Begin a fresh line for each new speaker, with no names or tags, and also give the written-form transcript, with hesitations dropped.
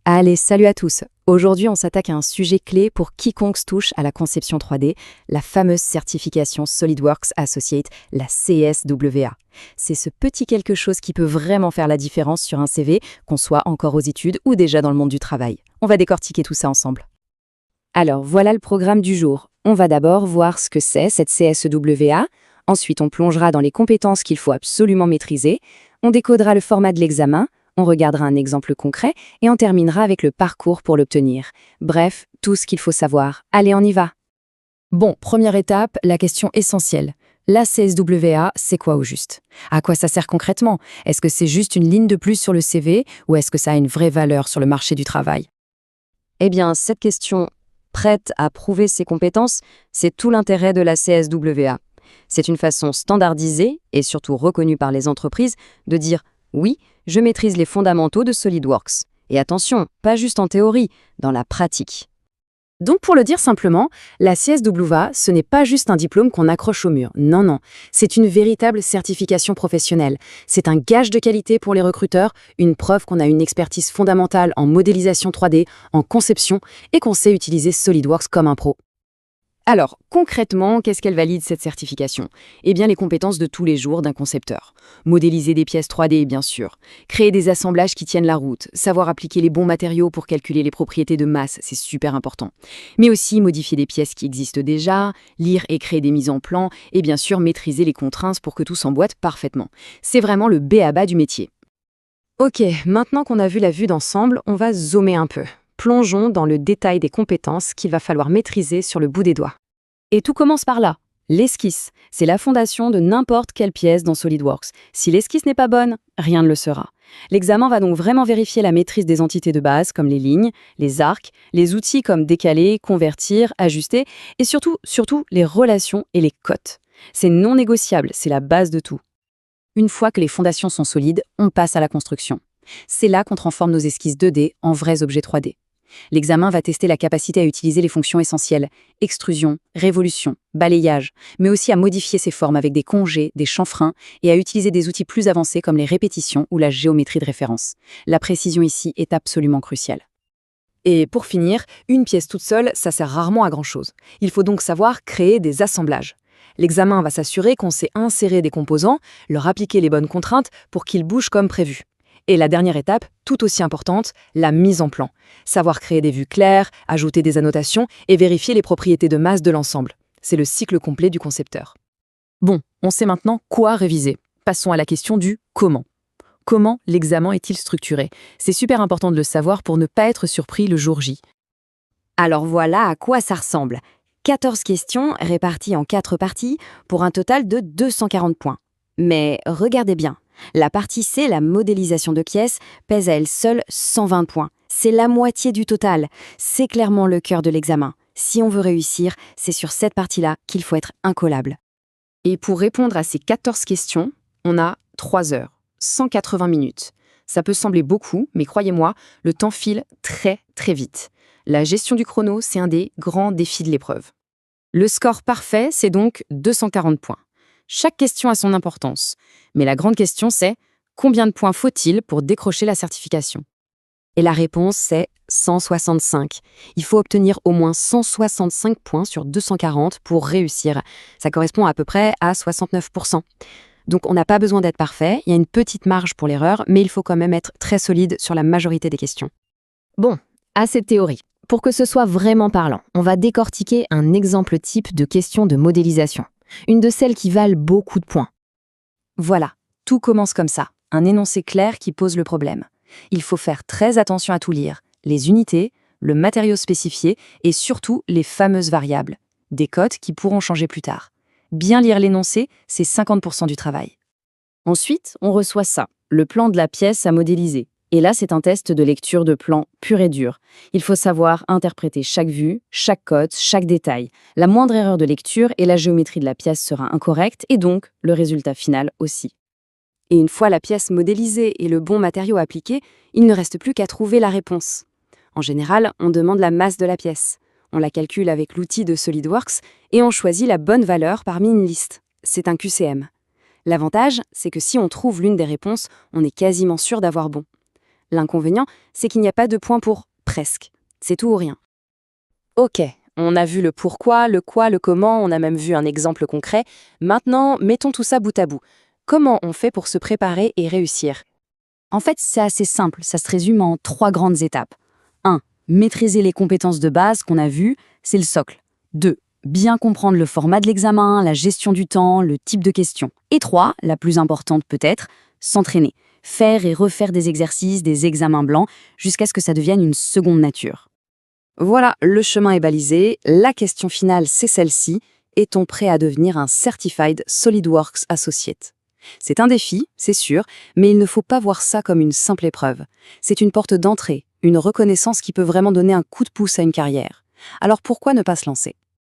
Allez, salut à tous. Aujourd'hui, on s'attaque à un sujet clé pour quiconque se touche à la conception 3D, la fameuse certification SolidWorks Associate, la CSWA. C'est ce petit quelque chose qui peut vraiment faire la différence sur un CV, qu'on soit encore aux études ou déjà dans le monde du travail. On va décortiquer tout ça ensemble. Alors, voilà le programme du jour. On va d'abord voir ce que c'est cette CSWA. Ensuite, on plongera dans les compétences qu'il faut absolument maîtriser. On décodera le format de l'examen. On regardera un exemple concret et on terminera avec le parcours pour l'obtenir. Bref, tout ce qu'il faut savoir. Allez, on y va. Bon, première étape, la question essentielle. La CSWA, c'est quoi au juste? À quoi ça sert concrètement? Est-ce que c'est juste une ligne de plus sur le CV ou est-ce que ça a une vraie valeur sur le marché du travail? Eh bien, cette question, prête à prouver ses compétences, c'est tout l'intérêt de la CSWA. C'est une façon standardisée et surtout reconnue par les entreprises de dire oui, je maîtrise les fondamentaux de SolidWorks. Et attention, pas juste en théorie, dans la pratique. Donc pour le dire simplement, la CSWA, ce n'est pas juste un diplôme qu'on accroche au mur. Non, non, c'est une véritable certification professionnelle. C'est un gage de qualité pour les recruteurs, une preuve qu'on a une expertise fondamentale en modélisation 3D, en conception, et qu'on sait utiliser SolidWorks comme un pro. Alors, concrètement, qu'est-ce qu'elle valide cette certification? Eh bien, les compétences de tous les jours d'un concepteur. Modéliser des pièces 3D, bien sûr. Créer des assemblages qui tiennent la route. Savoir appliquer les bons matériaux pour calculer les propriétés de masse, c'est super important. Mais aussi modifier des pièces qui existent déjà, lire et créer des mises en plan, et bien sûr maîtriser les contraintes pour que tout s'emboîte parfaitement. C'est vraiment le b.a.-ba du métier. Ok, maintenant qu'on a vu la vue d'ensemble, on va zoomer un peu. Plongeons dans le détail des compétences qu'il va falloir maîtriser sur le bout des doigts. Et tout commence par là. L'esquisse, c'est la fondation de n'importe quelle pièce dans SolidWorks. Si l'esquisse n'est pas bonne, rien ne le sera. L'examen va donc vraiment vérifier la maîtrise des entités de base comme les lignes, les arcs, les outils comme décaler, convertir, ajuster et surtout les relations et les cotes. C'est non négociable, c'est la base de tout. Une fois que les fondations sont solides, on passe à la construction. C'est là qu'on transforme nos esquisses 2D en vrais objets 3D. L'examen va tester la capacité à utiliser les fonctions essentielles, extrusion, révolution, balayage, mais aussi à modifier ses formes avec des congés, des chanfreins et à utiliser des outils plus avancés comme les répétitions ou la géométrie de référence. La précision ici est absolument cruciale. Et pour finir, une pièce toute seule, ça sert rarement à grand-chose. Il faut donc savoir créer des assemblages. L'examen va s'assurer qu'on sait insérer des composants, leur appliquer les bonnes contraintes pour qu'ils bougent comme prévu. Et la dernière étape, tout aussi importante, la mise en plan. Savoir créer des vues claires, ajouter des annotations et vérifier les propriétés de masse de l'ensemble. C'est le cycle complet du concepteur. Bon, on sait maintenant quoi réviser. Passons à la question du comment. Comment l'examen est-il structuré? C'est super important de le savoir pour ne pas être surpris le jour J. Alors voilà à quoi ça ressemble. 14 questions réparties en 4 parties pour un total de 240 points. Mais regardez bien. La partie C, la modélisation de pièces, pèse à elle seule 120 points. C'est la moitié du total. C'est clairement le cœur de l'examen. Si on veut réussir, c'est sur cette partie-là qu'il faut être incollable. Et pour répondre à ces 14 questions, on a 3 heures, 180 minutes. Ça peut sembler beaucoup, mais croyez-moi, le temps file très très vite. La gestion du chrono, c'est un des grands défis de l'épreuve. Le score parfait, c'est donc 240 points. Chaque question a son importance. Mais la grande question, c'est combien de points faut-il pour décrocher la certification? Et la réponse, c'est 165. Il faut obtenir au moins 165 points sur 240 pour réussir. Ça correspond à peu près à 69%. Donc on n'a pas besoin d'être parfait, il y a une petite marge pour l'erreur, mais il faut quand même être très solide sur la majorité des questions. Bon, assez de théorie. Pour que ce soit vraiment parlant, on va décortiquer un exemple type de question de modélisation. Une de celles qui valent beaucoup de points. Voilà, tout commence comme ça, un énoncé clair qui pose le problème. Il faut faire très attention à tout lire, les unités, le matériau spécifié et surtout les fameuses variables, des cotes qui pourront changer plus tard. Bien lire l'énoncé, c'est 50% du travail. Ensuite, on reçoit ça, le plan de la pièce à modéliser. Et là, c'est un test de lecture de plan pur et dur. Il faut savoir interpréter chaque vue, chaque cote, chaque détail. La moindre erreur de lecture et la géométrie de la pièce sera incorrecte et donc le résultat final aussi. Et une fois la pièce modélisée et le bon matériau appliqué, il ne reste plus qu'à trouver la réponse. En général, on demande la masse de la pièce. On la calcule avec l'outil de SolidWorks et on choisit la bonne valeur parmi une liste. C'est un QCM. L'avantage, c'est que si on trouve l'une des réponses, on est quasiment sûr d'avoir bon. L'inconvénient, c'est qu'il n'y a pas de point pour « presque ». C'est tout ou rien. Ok, on a vu le pourquoi, le quoi, le comment, on a même vu un exemple concret. Maintenant, mettons tout ça bout à bout. Comment on fait pour se préparer et réussir?
En fait, c'est assez simple, ça se résume en 3 grandes étapes. 1. Maîtriser les compétences de base qu'on a vues, c'est le socle. 2. Bien comprendre le format de l'examen, la gestion du temps, le type de questions. Et 3, la plus importante peut-être, s'entraîner. Faire et refaire des exercices, des examens blancs, jusqu'à ce que ça devienne une seconde nature.
Voilà, le chemin est balisé. La question finale, c'est celle-ci. Est-on prêt à devenir un Certified SolidWorks Associate? C'est un défi, c'est sûr, mais il ne faut pas voir ça comme une simple épreuve. C'est une porte d'entrée, une reconnaissance qui peut vraiment donner un coup de pouce à une carrière. Alors pourquoi ne pas se lancer?